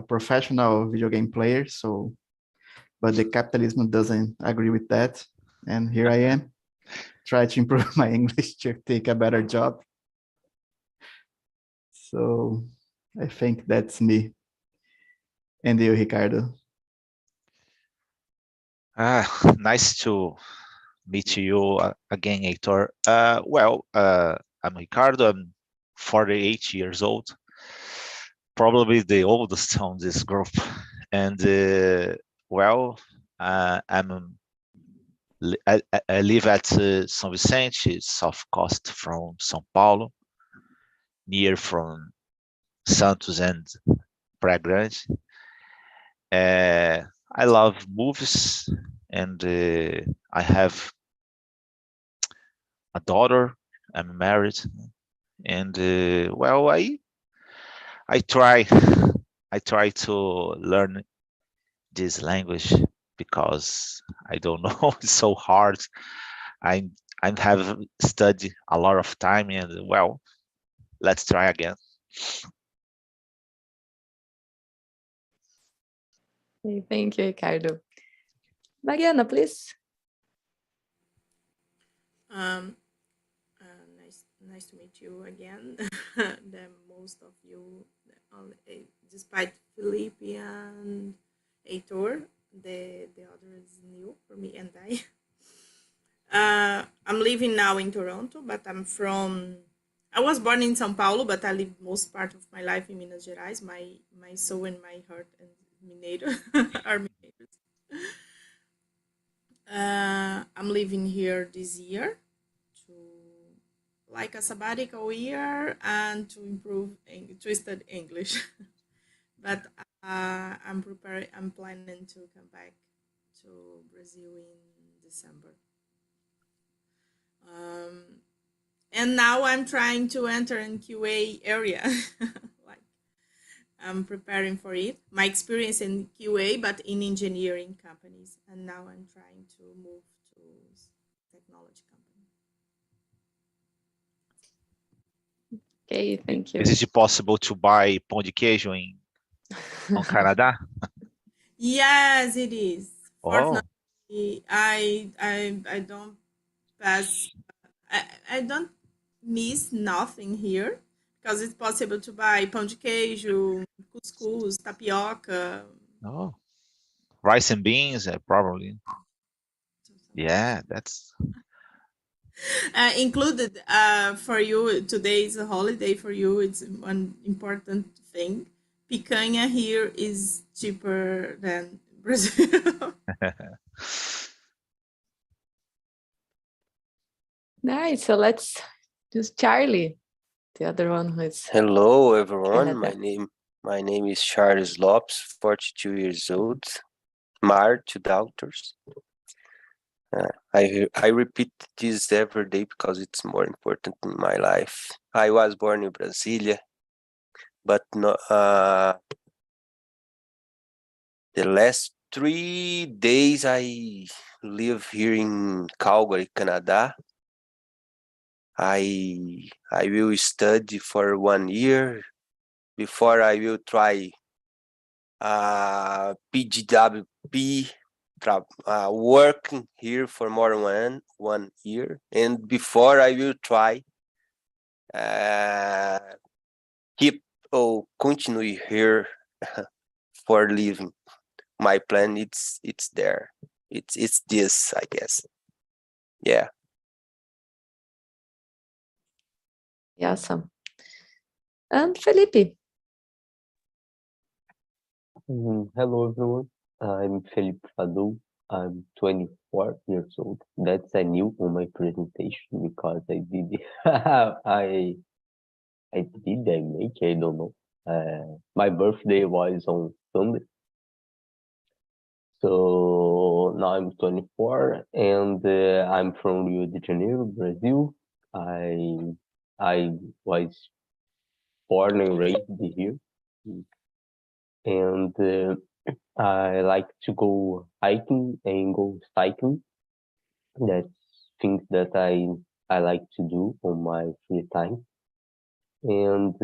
a professional video game player, so but the capitalism doesn't agree with that. And here I am, try to improve my English to take a better job. So I think that's me. And you, Ricardo? Nice to meet you again, Heitor. I'm Ricardo. I'm 48 years old, probably the oldest on this group. And I live at São Vicente, south coast from São Paulo, near from Santos and Praia Grande. I love movies, and I have a daughter. I'm married, and I try to learn this language because I don't know, it's so hard. I have studied a lot of time, and let's try again. Thank you, Ricardo. Mariana, please. Nice to meet you again. Most of you, despite Felipe and Heitor, the other is new for me and I. I'm living now in Toronto, but I was born in São Paulo, but I lived most part of my life in Minas Gerais. My soul and my heart and Mineiro are Mineiros. I'm living here this year to like a sabbatical year and to improve to study English. But I'm planning to come back to Brazil in December. And now I'm trying to enter in QA area. Like I'm preparing for it. My experience in QA, but in engineering companies. And now I'm trying to move to technology company. Okay, thank you. Is it possible to buy pão de queijo in Canada? Yes, it is. Oh. Fortunately, I don't pass. I don't miss nothing here because it's possible to buy pão de queijo, couscous, tapioca. Oh, rice and beans, probably. Yeah, that's Included for you. Today is a holiday for you. It's one important thing. Picanha here is cheaper than Brazil. Nice. So let's use Charlie, the other one who is. Hello, everyone. Canada. My name is Charles Lopes, 42 years old, married to daughters. I repeat this every day because it's more important in my life. I was born in Brasilia, but no, the last 3 days I live here in Calgary, Canada. I will study for 1 year before I will try PGWP, working here for more than 1 year, and before I will try continue here for living. My plan it's there. It's this, I guess. Yeah. Awesome. And Felipe. Hello, everyone. I'm Felipe Fadu. I'm 24 years old. That's a new on my presentation because I did I don't know. My birthday was on Sunday. So now I'm 24 and I'm from Rio de Janeiro, Brazil. I was born and raised here. And I like to go hiking and go cycling. That's things that I like to do on my free time. And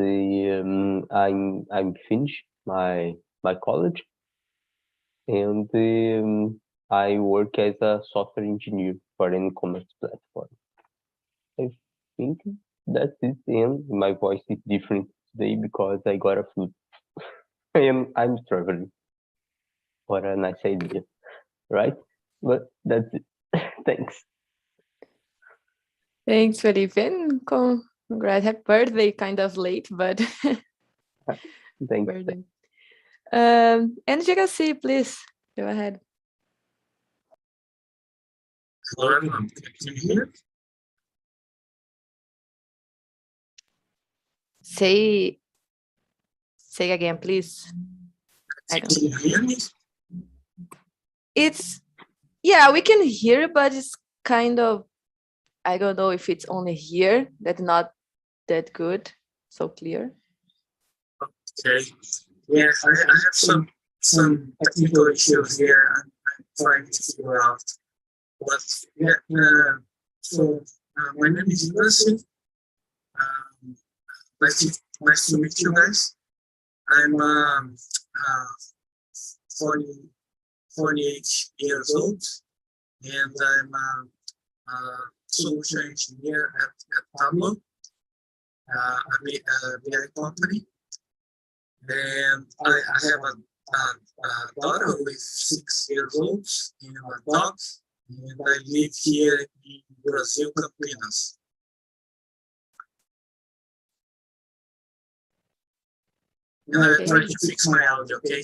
I'm finished my my college, and I work as a software engineer for an e-commerce platform. I think that's it, and my voice is different today because I got a flu. I'm traveling for a nice idea, right? But that's it. Thanks. Thanks, Felipe. And congrats. Happy birthday, kind of late, but Thanks. birthday. And Jagaci, please go ahead. Hello, everyone. Can you hear? Say again, please. I Can don't. you hear me? It's yeah, we can hear, but it's kind of, I don't know if it's only here that's not that good, so clear. Okay. Yeah, I have some technical issues here. I'm trying to figure out. But yeah, my name is Inglês. Nice to meet you guys. I'm 48 years old, and I'm a solution engineer at Tableau, a BI company. And I have a daughter who is 6 years old and a dog, and I live here in Brazil, Campinas. And I'm trying to fix my audio, okay?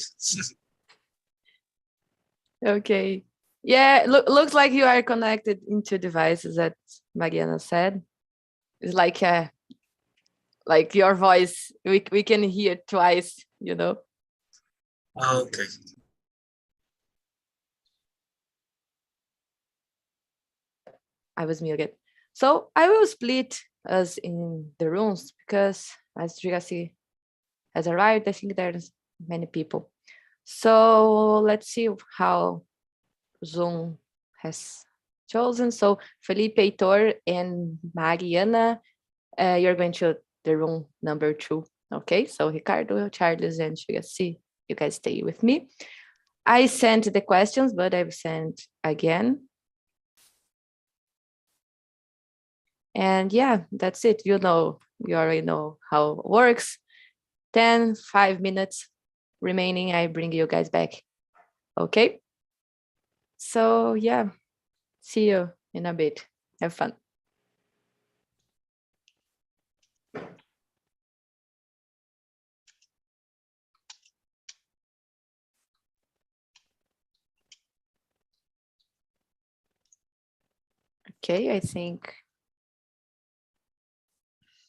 Okay. Yeah, looks like you are connected into devices, that Mariana said. It's like your voice, we can hear twice, you know. Okay. I was muted. So I will split us in the rooms because as Jagaci has arrived, I think there's many people. So let's see how Zoom has chosen. So Felipe, Heitor, and Mariana, you're going to the room number 2. Okay, so Ricardo, Charles, and Jagaci, you guys stay with me. I sent the questions, but I've sent again. And yeah, that's it. You already know how it works. 5 minutes remaining. I bring you guys back. Okay. So yeah, see you in a bit. Have fun. Okay, I think.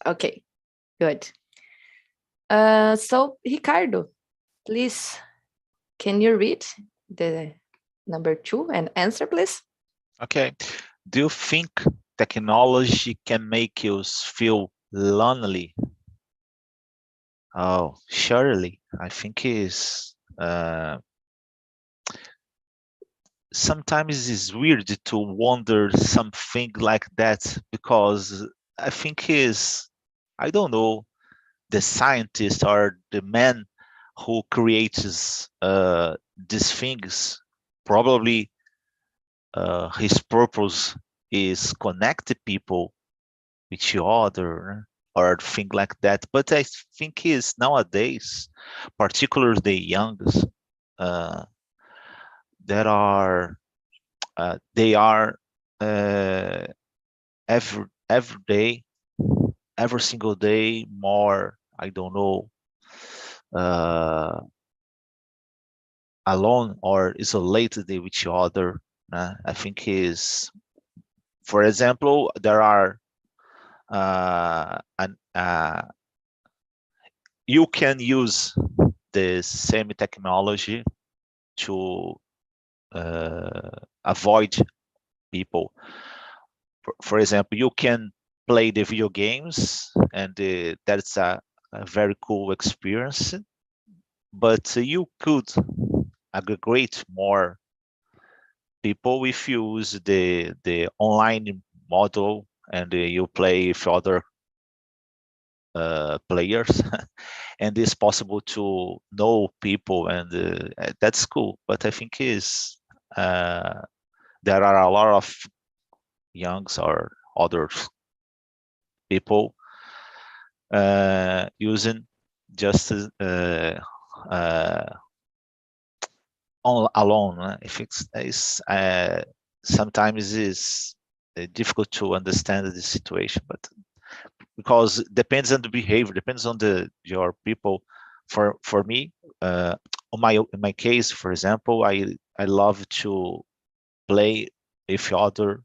Okay, good. So Ricardo, please, can you read the number 2 and answer, please? Okay. Do you think technology can make you feel lonely? Oh, surely. I think is sometimes it's weird to wonder something like that, because I think I don't know, the scientist or the man who creates these things, probably his purpose is connect people with each other or thing like that. But I think is nowadays, particularly the youngest, that are they are every day, every single day more, I don't know, alone or isolated with each other. I think for example, there are you can use the same technology to avoid people. For example, you can play the video games, and that's a very cool experience. But you could aggregate more people if you use the online model, and you play with other players, and it's possible to know people, and that's cool. But I think there are a lot of youngs or other people using just alone. I think it's sometimes is difficult to understand the situation, but because it depends on the behavior, depends on your people. For me, in my case, for example, I love to play with other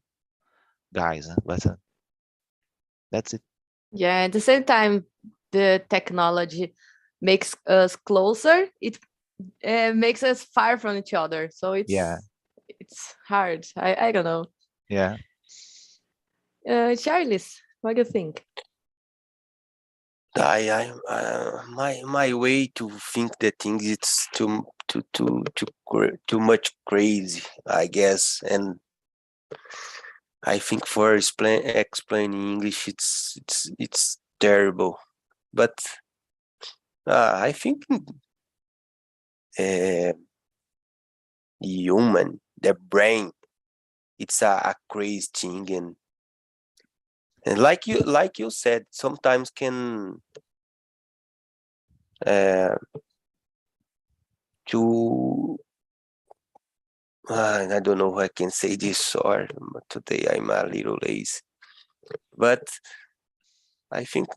guys, but that's it. Yeah, at the same time, the technology makes us closer. It makes us far from each other. So it's hard. I don't know. Yeah. Charles, what do you think? My way to think the things, it's too much crazy, I guess, and I think for explaining English, it's terrible. But I think human, the brain, it's a crazy thing, and like you said, sometimes can I don't know how I can say this, or today I'm a little lazy, but I think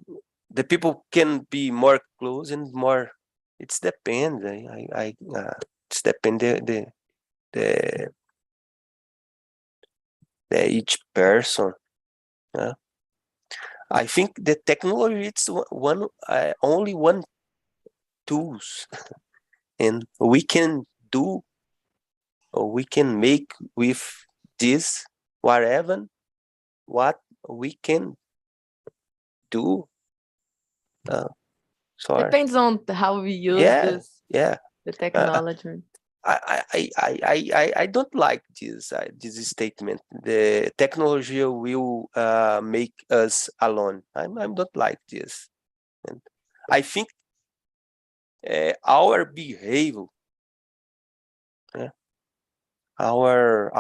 the people can be more close and more. It's depend. It's depend the each person. I think the technology, it's one only one tools, and we can do, or we can make with this whatever what we can do. Sorry. Depends on how we use the technology. I don't like this statement. The technology will make us alone. I don't like this. And I think our behavior, our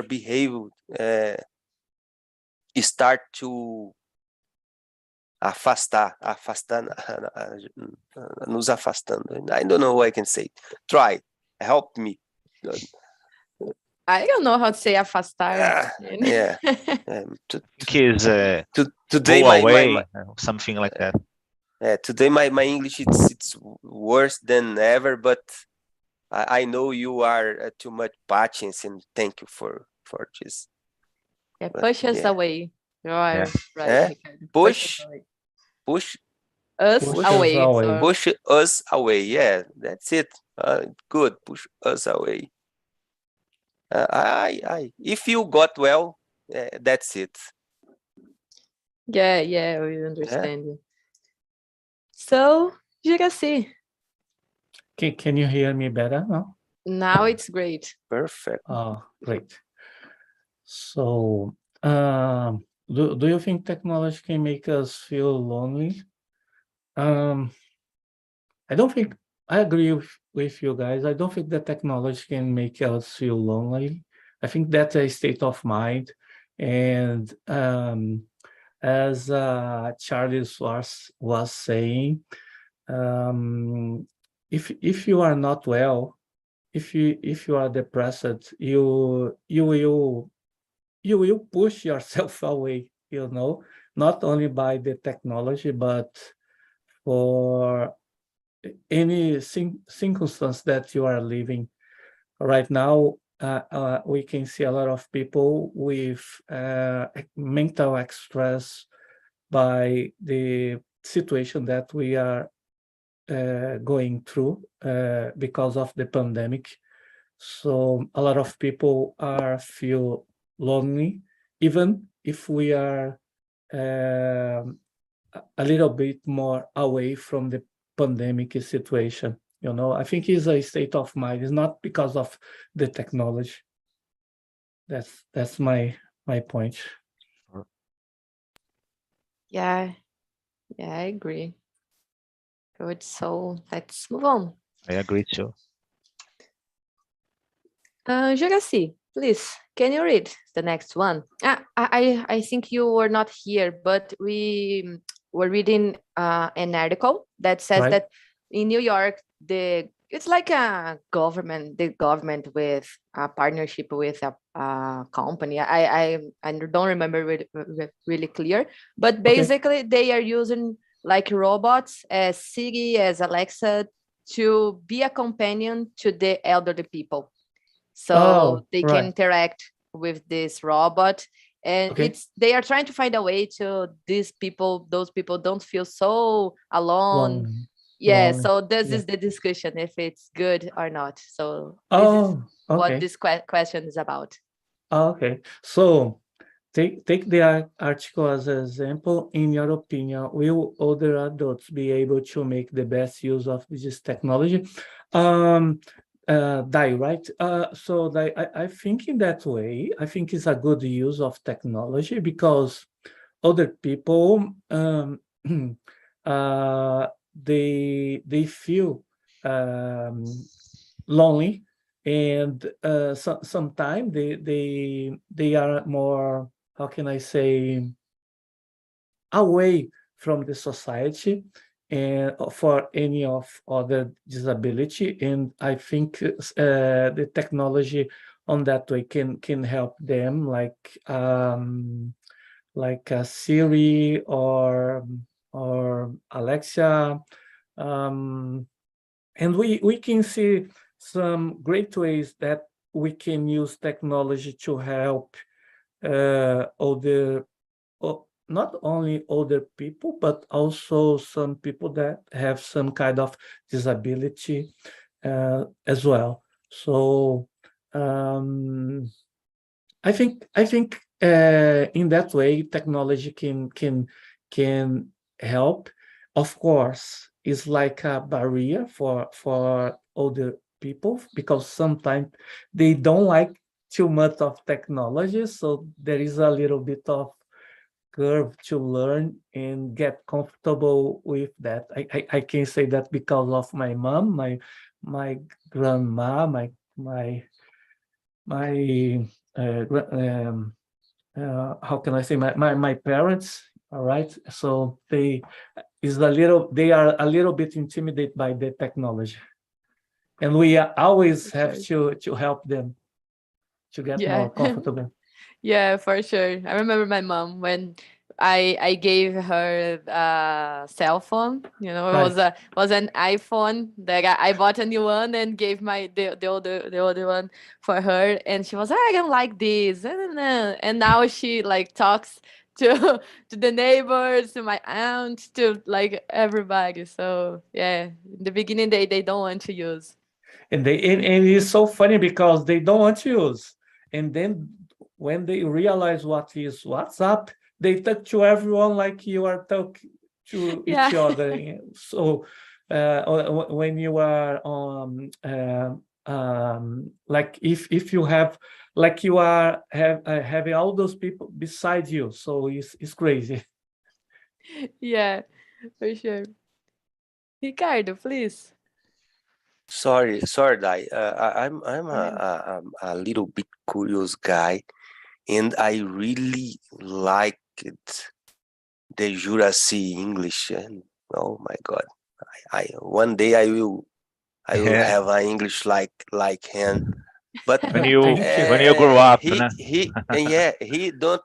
behavior start to nos afastando. I don't know what I can say. Try, help me. I don't know how to say afastar. Yeah. Today go away, something like that. Today my English it's worse than ever, but I know you are too much patience, and thank you for this. Yeah, push us away. You are right. Push us away. Push us away. Yeah, that's it. Good. Push us away. If you got well, that's it. Yeah, we understand you. So, Jiraci. Can you hear me better now? Now it's great. Perfect. Oh, great. So, do you think technology can make us feel lonely? I don't think, I agree with you guys. I don't think that technology can make us feel lonely. I think that's a state of mind. And as Charles was saying, if you are not well, if you are depressed, you will push yourself away, not only by the technology, but for any circumstance that you are living. Right now, we can see a lot of people with mental stress by the situation that we are going through because of the pandemic. So a lot of people feel lonely, even if we are a little bit more away from the pandemic situation. I think it's a state of mind. It's not because of the technology. That's my point. Yeah, yeah, I agree. Good. So let's move on. I agree too. Juraci, please, can you read the next one? I think you were not here, but we were reading an article that says Right. that in New York, it's like the government with a partnership with a company. I don't remember really clear, but basically they are using like robots as Siri, as Alexa, to be a companion to the elderly people, so they can right. interact with this robot, and Okay. they are trying to find a way to those people don't feel so alone. Long. Yeah, Long. so this Yeah. is the discussion, if it's good or not. So this is Oh, what okay. this question is about. Okay. So take the article as an example. In your opinion, will older adults be able to make the best use of this technology? Dai, right? So I think in that way, I think it's a good use of technology because other people they feel lonely, and sometimes they are more, how can I say, away from the society and for any of other disability. And I think the technology on that way can help them, like Siri or Alexa. And we can see some great ways that we can use technology to help older, not only older people, but also some people that have some kind of disability as well. So I think in that way technology can help. Of course, it's like a barrier for older people because sometimes they don't like too much of technology, so there is a little bit of curve to learn and get comfortable with that. I can say that because of my mom, my grandma, my how can I say, my parents. All right, so they are a little bit intimidated by the technology, and we always have to help them to get Yeah. more comfortable. Yeah, for sure. I remember my mom when I gave her a cell phone. You know, it was an iPhone that I bought a new one and gave the older one for her, and she was, I don't like this, and now she like talks to to the neighbors, to my aunt, to like everybody. So yeah, in the beginning they don't want to use. And it's so funny because they don't want to use, and then when they realize what is WhatsApp, they talk to everyone like you are talking to each other. So when you are like if you have, like you are having all those people beside you, so it's crazy. Yeah, for sure. Ricardo, please. Sorry, Dai. I'm a little bit curious guy, and I really liked the Jurassic English. And oh my God, I one day I will have an English like him. But when you grow up, né? he don't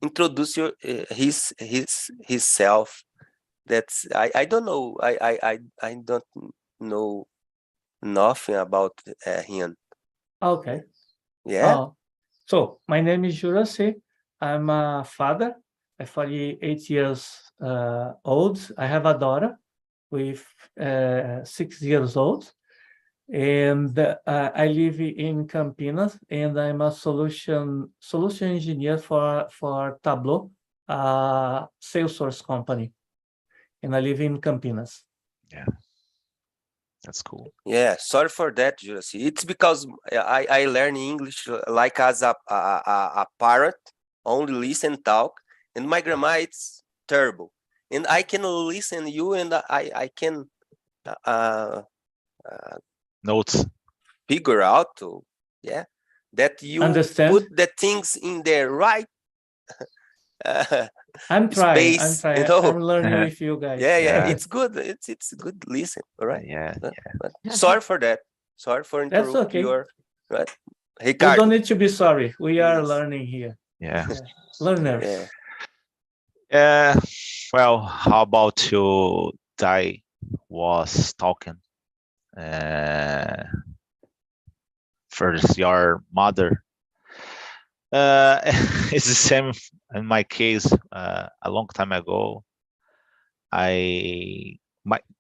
introduce his self. That's I don't know. I don't know nothing about him. Okay. Yeah. So my name is Juraci. I'm a father. I'm 48 years old. I have a daughter with 6 years old. And I live in Campinas, and I'm a solution engineer for Tableau, a Salesforce company. And I live in Campinas. Yeah, that's cool. Yeah, sorry for that, Juraci. It's because I learn English like as a parent, only listen, talk, and my grammar it's terrible. And I can listen you, and I can Notes. figure out that you Understand? put the things in the right I'm trying. space, I'm you trying. know. I'm learning with you guys. Yeah. It's good. It's good listen. All right. Yeah. But sorry for that. Sorry for That's interrupt okay. your right. You Ricardo. don't need to be sorry. We are Yes. learning here. Yeah. Learners. Yeah. Well, how about you? Dai was talking. First, your mother. It's the same in my case. A long time ago, my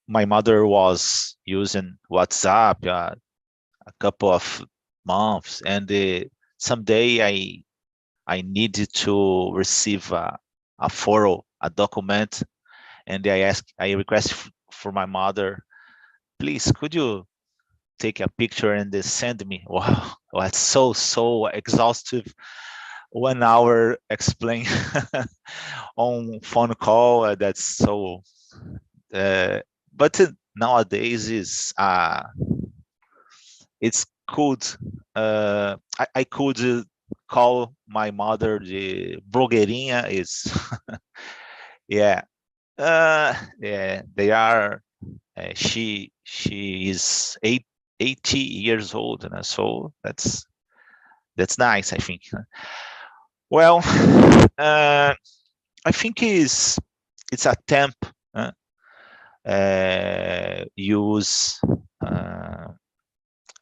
mother was using WhatsApp a couple of months, and someday I needed to receive a photo, a document, and I request for my mother, please, could you take a picture and send me? Wow, that's so exhaustive. 1 hour explain on phone call. That's so. But nowadays it's could. I could call my mother the blogueirinha is. Yeah. Yeah, they are. She is 80 years old, and so that's nice, I think. Well, I think it's a temp use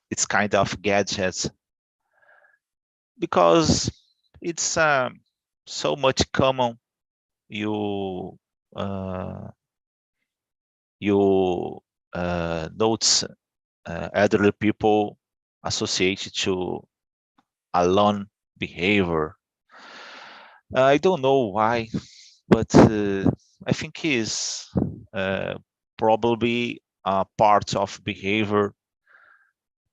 it's kind of gadgets because it's so much common. You notes elderly people associated to alone behavior. I don't know why, but I think is probably a part of behavior.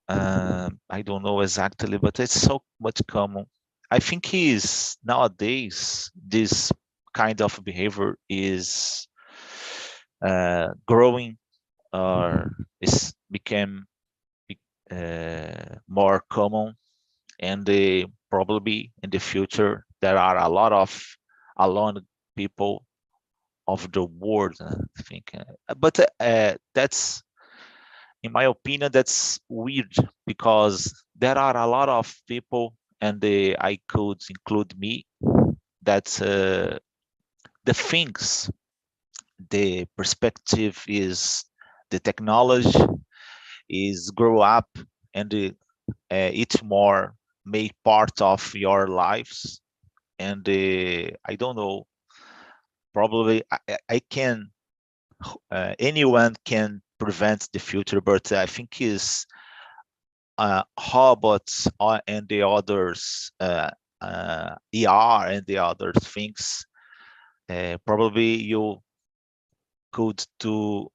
I don't know exactly, but it's so much common. I think is nowadays this kind of behavior is growing or is became more common, and probably in the future there are a lot of alone people of the world, I think. But that's, in my opinion, that's weird because there are a lot of people, and I could include me, that the things, the perspective is the technology is grow up, and it's more made part of your lives, and I don't know, probably I can anyone can prevent the future, but I think is robots and the others, ER and the other things, probably you could do,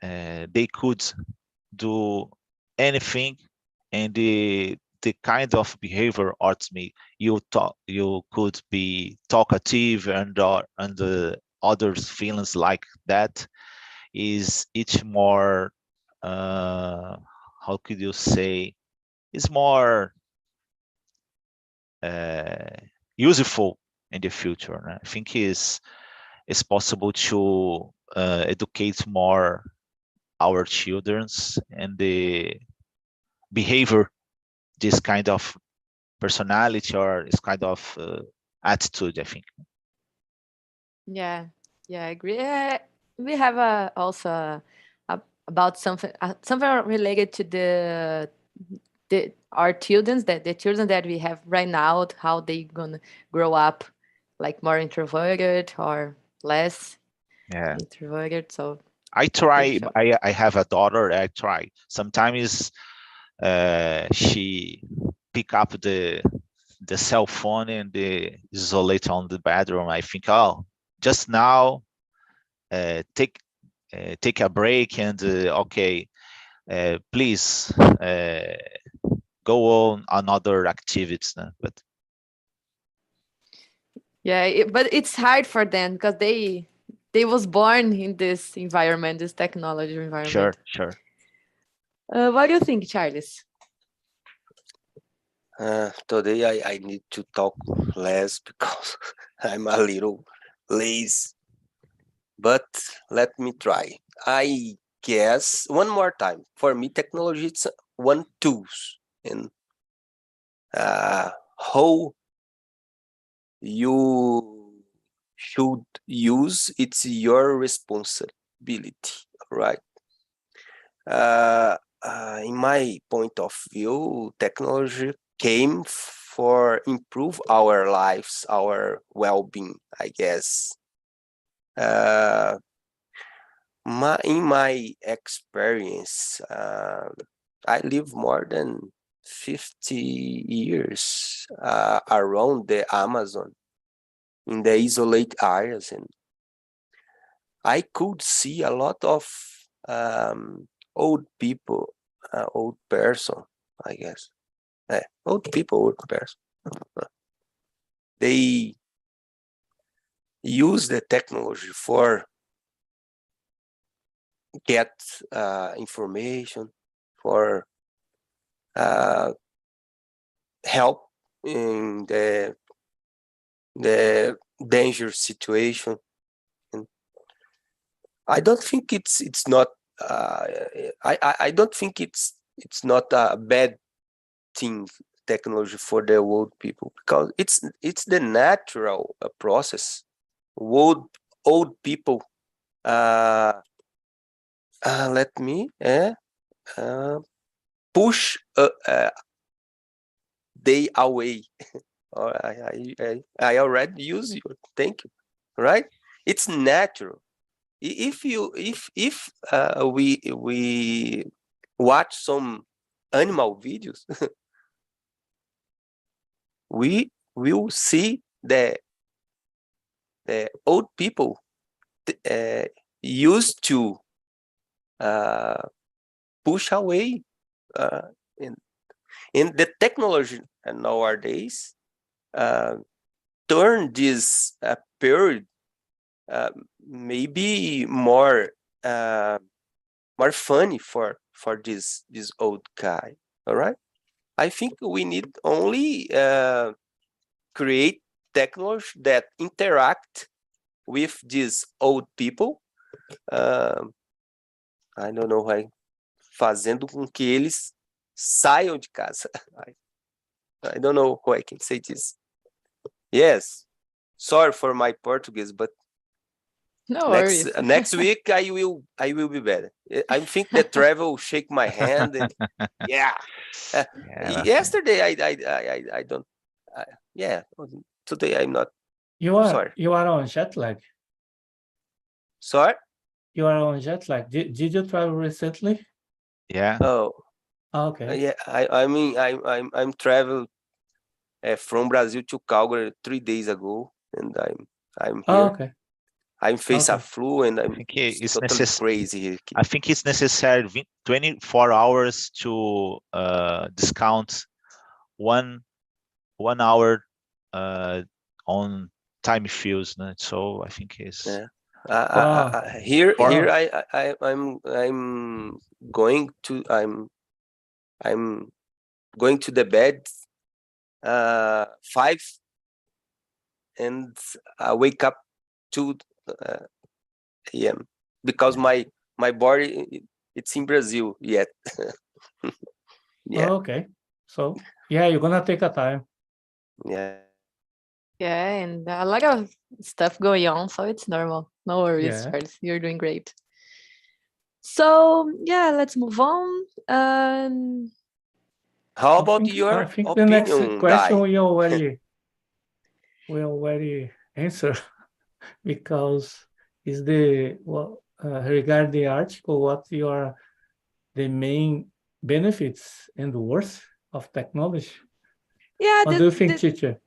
they could do anything, and the kind of behavior arts me, you could be talkative, and the others feelings like that is each more, how could you say, is more useful in the future. I think is possible to educate more our childrens and the behavior, this kind of personality or this kind of attitude, I think. Yeah, I agree. We have also about something related to our children, the children that we have right now, how they gonna grow up, like more introverted or less introverted. So I try. I have a daughter. I try. Sometimes she pick up the cell phone and isolate on the bedroom. I think, oh, just now, take a break and okay, please go on another activities. But Yeah, but it's hard for them because they was born in this environment, this technology Sure, environment. sure. What do you think, Charles? Today I need to talk less because I'm a little lazy. But let me try. I guess one more time. For me, technology it's one tools, and how you should use it's your responsibility, right? In my point of view, technology came for improve our lives, our well-being, I guess. Uh, in my experience, I live more than 50 years around the Amazon in the isolated areas, and I could see a lot of old people, old person, I guess. Old people, old person. They use the technology for get information, for help in the danger situation. And I don't think it's not. I don't think it's not a bad thing, technology for the old people, because it's the natural process. Old people. Let me push they away. Or I already use you. Thank you. Right? It's natural. If we watch some animal videos, we will see the old people used to push away in the technology nowadays turn this period maybe more funny for this old guy. All right, I think we need only create technology that interact with these old people. I don't know why, fazendo com que eles saiam de casa. I don't know how I can say this. Yes, sorry for my Portuguese, but No worries. next week I will be better. I think that Trevor will shake my hand and yeah. Yeah, Yesterday I don't. Yeah, today I'm not. You are Sorry. on jet lag. Sorry. You are on jet lag. Did you travel recently? yeah. Oh, Okay. yeah. I mean I'm traveled from Brazil to Calgary 3 days ago, and I'm here. Oh, okay. I'm facing a Okay. flu, and I'm think it's totally crazy here. I think it's necessary 24 hours to discount 1 hour on time fields. No? So I think it's Yeah. Oh. Here I'm going to I'm going to the bed 5 and I wake up 2 a.m. because my body it's in Brazil yet. Yeah. Oh, okay. So yeah, you're gonna take a time. Yeah. Yeah, and a lot of stuff going on, so it's normal. No worries, Yeah. Charles. You're doing great. So yeah, let's move on. How I about think your the next opinion, question Dai? we already answered because is regarding the article, what are the main benefits and worth of technology? Yeah, What do you think, teacher?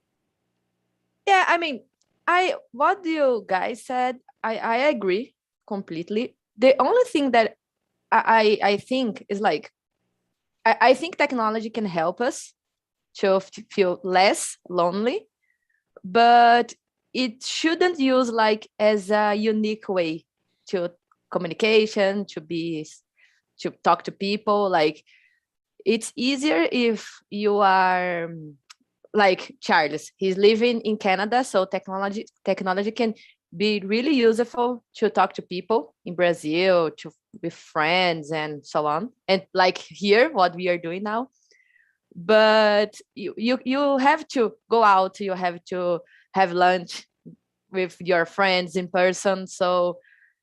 yeah, I mean, what you guys said, I agree completely. The only thing that I think is like I think technology can help us to feel less lonely, but it shouldn't use like as a unique way to communication, to talk to people. Like it's easier if you are like Charles. He's living in Canada, so technology can be really useful to talk to people in Brazil, to with friends and so on. And like here, what we are doing now. But you have to go out, you have to have lunch with your friends in person. So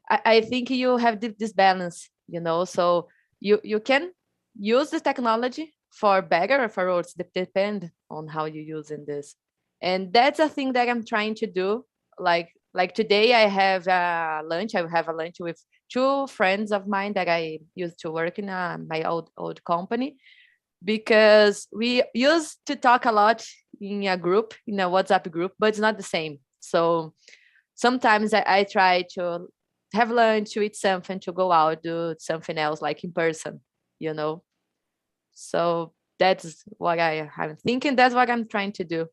I think you have this balance, so you can use the technology for better or for worse, depend on how you using this. And that's a thing that I'm trying to do. Like today I have a lunch. I have a lunch with two friends of mine that I used to work in my old company, because we used to talk a lot in a group, in a WhatsApp group, but it's not the same. So sometimes I try to have lunch, to eat something, to go out, do something else, like in person, So that's what I'm thinking. That's what I'm trying to do.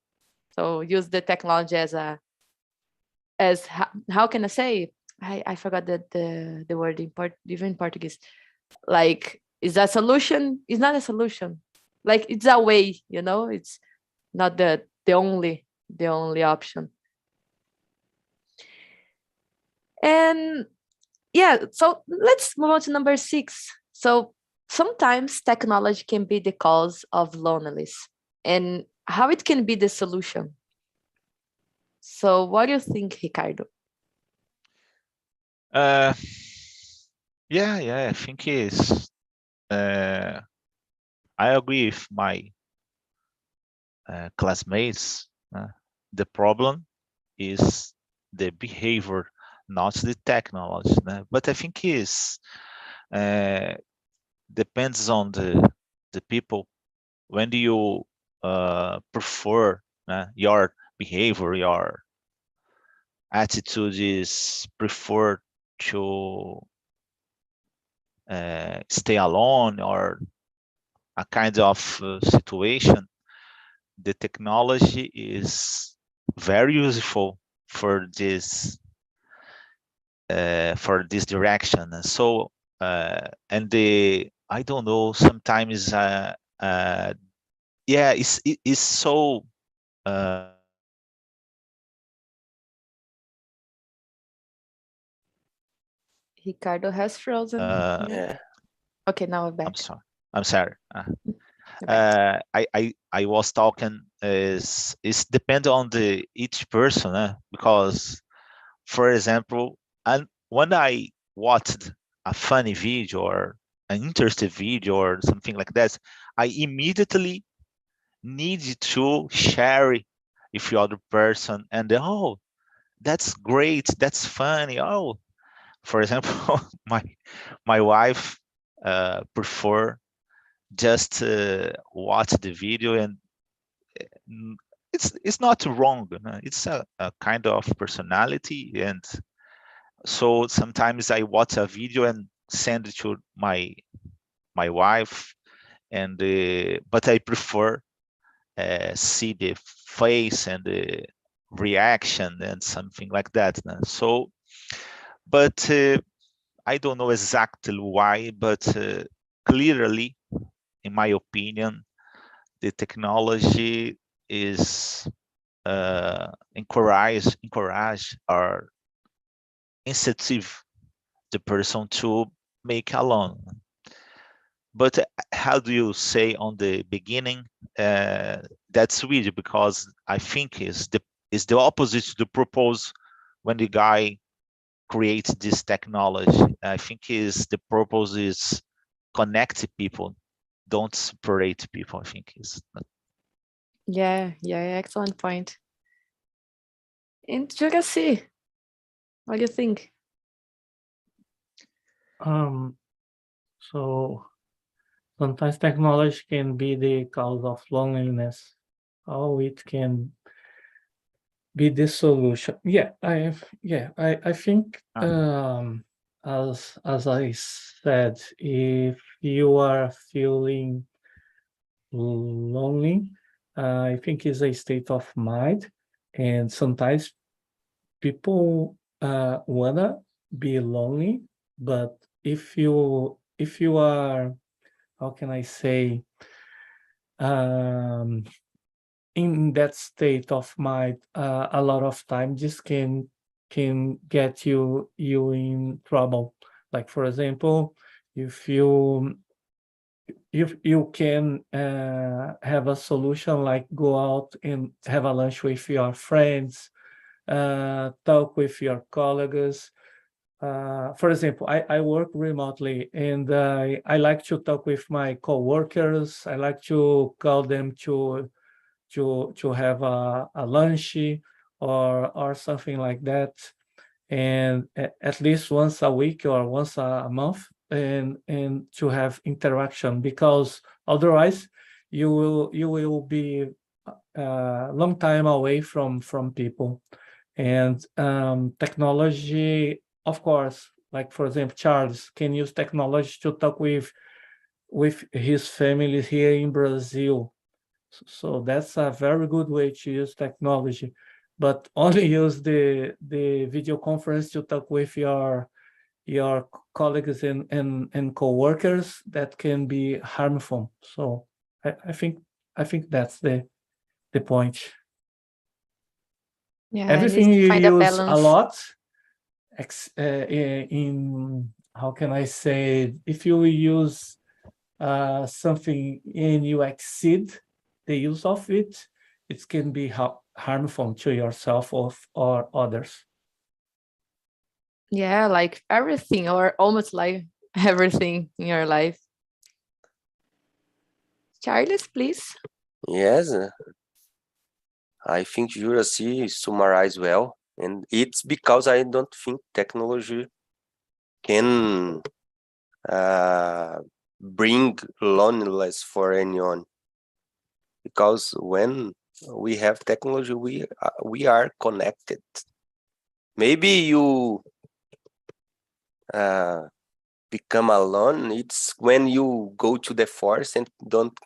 So use the technology as how can I say? I forgot the word even in Portuguese. Like, is a solution? It's not a solution. Like it's a way, It's not the only option. And yeah, so let's move on to number 6. So sometimes technology can be the cause of loneliness, and how it can be the solution. So what do you think, Ricardo? Yeah, I think it's. I agree with my classmates. The problem is the behavior, not the technology. But I think it's depends on the people. When do you prefer your behavior, your attitude is prefer to stay alone or a kind of situation? The technology is very useful for this direction. And so and I don't know, sometimes yeah, it's so Ricardo has frozen. Yeah. Okay, now we're back. I'm sorry. You're back. I was talking is depend on the each person, because for example, and when I watched a funny video or an interesting video or something like that, I immediately need to share it with the other person, and oh, that's great, that's funny. Oh, for example, my wife prefer just watch the video, and it's not wrong. It's a kind of personality, and so sometimes I watch a video and send it to my wife, and but I prefer see the face and the reaction and something like that. So, but I don't know exactly why, but clearly, in my opinion, the technology is encourage or incentive the person to make alone. But how do you say on the beginning? That's weird, because I think is the opposite to the purpose when the guy creates this technology. I think is the purpose is connect people, don't separate people. I think is. Yeah, excellent point. And Juraci, what do you think? So sometimes technology can be the cause of loneliness. How it can be the solution? I think as I said, if you are feeling lonely, I think it's a state of mind, and sometimes people wanna be lonely, but if you are, how can I say, in that state of mind, a lot of time this can get you in trouble. Like, for example, if you can have a solution like go out and have a lunch with your friends, talk with your colleagues. For example, I work remotely, and I like to talk with my coworkers. I like to call them to have a lunch or something like that, and at least once a week or once a month, and to have interaction, because otherwise you will be a long time away from people. And technology, of course, like for example, Charles can use technology to talk with his family here in Brazil. So that's a very good way to use technology, but only use the video conference to talk with your colleagues and co-workers. That can be harmful. So I think that's the point. Yeah, Everything and you find a use a balance. lot, in, how can I say, if you use something and you exceed the use of it, it can be harmful to yourself or others. Yeah, like everything, or almost like everything in your life. Charles, please. Yes, I think Juracy summarized well, and it's because I don't think technology can bring loneliness for anyone. Because when we have technology, we are connected. Maybe you become alone. It's when you go to the forest and don't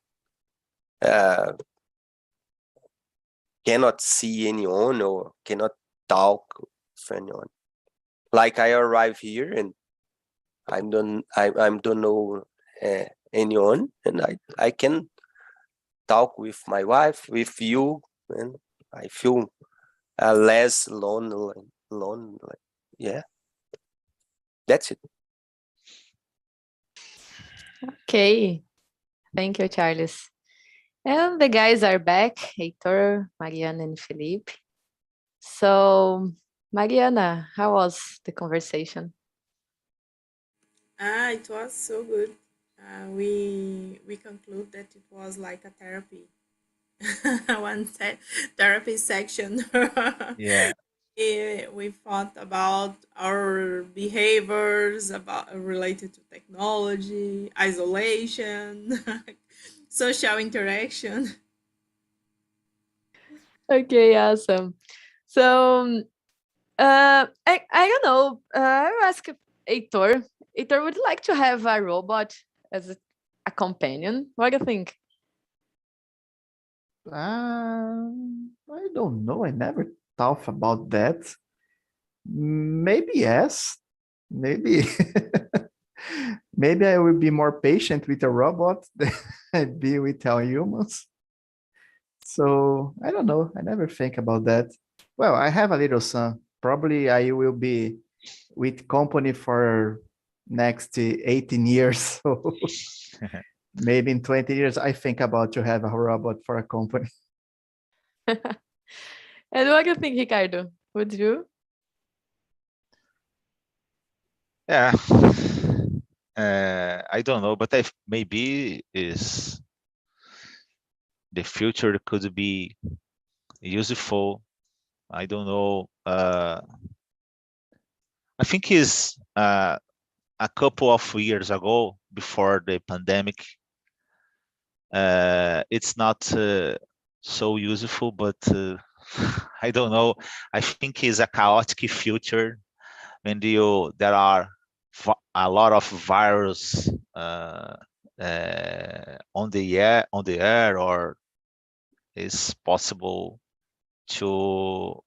cannot see anyone or cannot talk with anyone. Like I arrive here and I don't know anyone, and I can talk with my wife, with you, and I feel less lonely. Yeah, that's it. Okay. Thank you, Charles. And the guys are back, Heitor, Mariana, and Felipe. So, Mariana, how was the conversation? It was so good. We conclude that it was like a therapy, therapy section. Yeah. We thought about our behaviors, about related to technology, isolation, social interaction. Okay, awesome. So, I don't know. I will ask Heitor. Heitor, would you like to have a robot as a companion? What do you think? I don't know. I never thought about that. Maybe yes. Maybe maybe I will be more patient with a robot than I'd be with our humans. So I don't know. I never think about that. Well, I have a little son. Probably I will be with company for next 18 years. So maybe in 20 years, I think about to have a robot for a company. And what do you think, Ricardo? Would you? Yeah. I don't know, but maybe is the future could be useful. I don't know. I think is a couple of years ago, before the pandemic, it's not so useful, but I don't know. I think it's a chaotic future when there are a lot of virus on the air, or it's possible to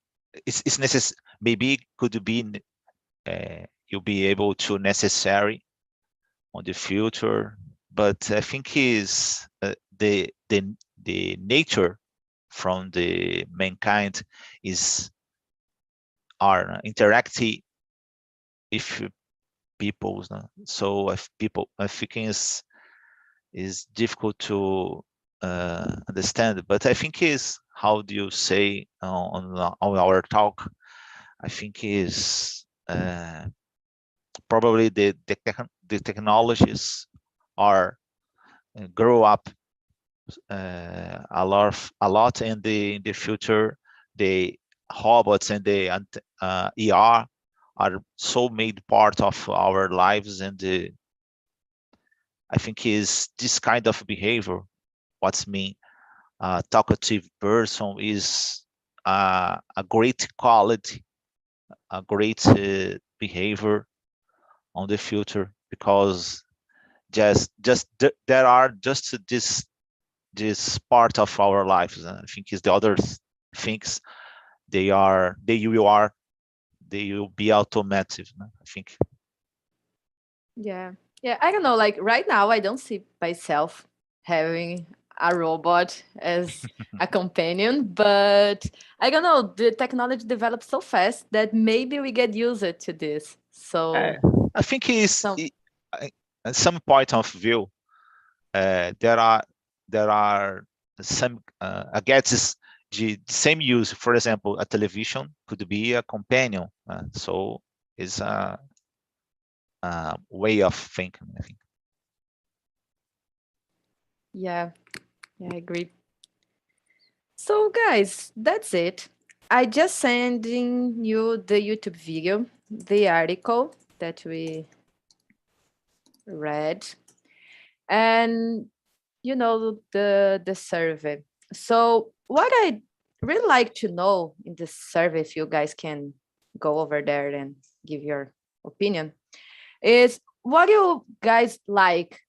it's maybe could be you'll be able to necessary on the future, but I think is the nature from the mankind is are interacting with people. So if people, I think is difficult to understand. But I think is how do you say on our talk? I think is probably the technologies are grow up a lot in the future. The robots and the ER are so made part of our lives, and I think is this kind of behavior. What's mean talkative person is a great quality, a great behavior on the future, because there are just this part of our lives. I think is the other things they will be automatic. I think. Yeah. Yeah. I don't know. Like right now, I don't see myself having a robot as a companion, but I don't know. The technology develops so fast that maybe we get used to this. So I think is some at some point of view, there are some I guess the same use. For example, a television could be a companion. So it's a way of thinking, I think. yeah, I agree. So guys, that's it. I just sending you the YouTube video, the article that we read, and the survey. So what I really like to know in this survey, if you guys can go over there and give your opinion, is what do you guys like?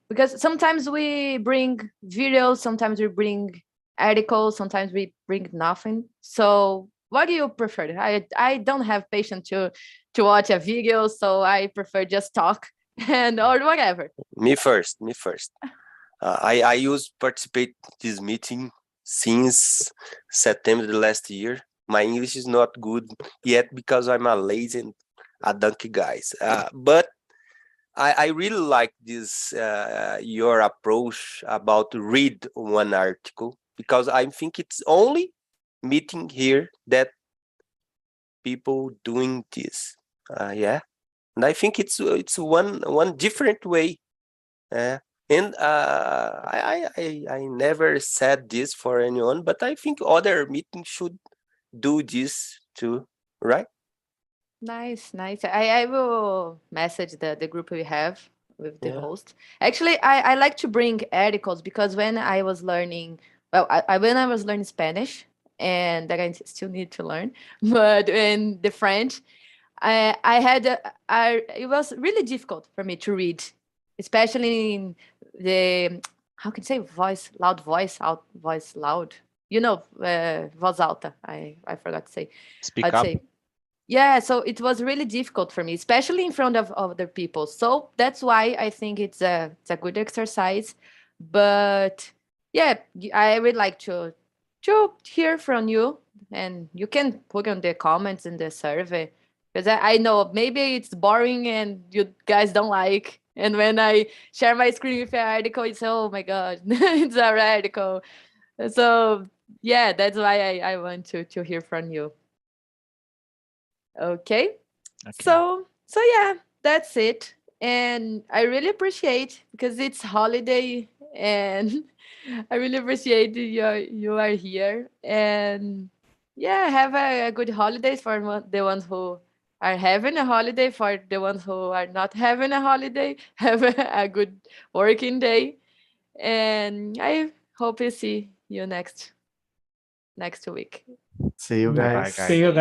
Because sometimes we bring videos, sometimes we bring articles, sometimes we bring nothing. So what do you prefer? I don't have patience to watch a video, so I prefer just talk and or whatever. Me first. I used participate this meeting since September the last year. My English is not good yet because I'm a lazy and a donkey guys. But I really like this your approach about read one article, because I think it's only meeting here that people doing this. Yeah, and I think it's one different way. And I never said this for anyone, but I think other meetings should do this too, right? Nice. I will message the group we have with the Yeah. host. Actually, I like to bring articles because when I was learning, well, when I was learning Spanish, and that I still need to learn, but in the French, I had it was really difficult for me to read, especially in the how can I say voice loud. Voz alta. I forgot to say. Speak I'd up. say yeah, so it was really difficult for me, especially in front of other people. So that's why I think it's a good exercise. But yeah, I would like to hear from you, and you can put on the comments in the survey, because I know maybe it's boring and you guys don't like. And when I share my screen with an article, it's oh my god, it's a article. So yeah, that's why I want to hear from you. Okay. Okay. So yeah, that's it. And I really appreciate because it's holiday and I really appreciate you are here. And yeah, have a good holidays for the ones who are having a holiday. For the ones who are not having a holiday, have a good working day. And I hope to see you next week. See you Bye, guys. guys. See you guys.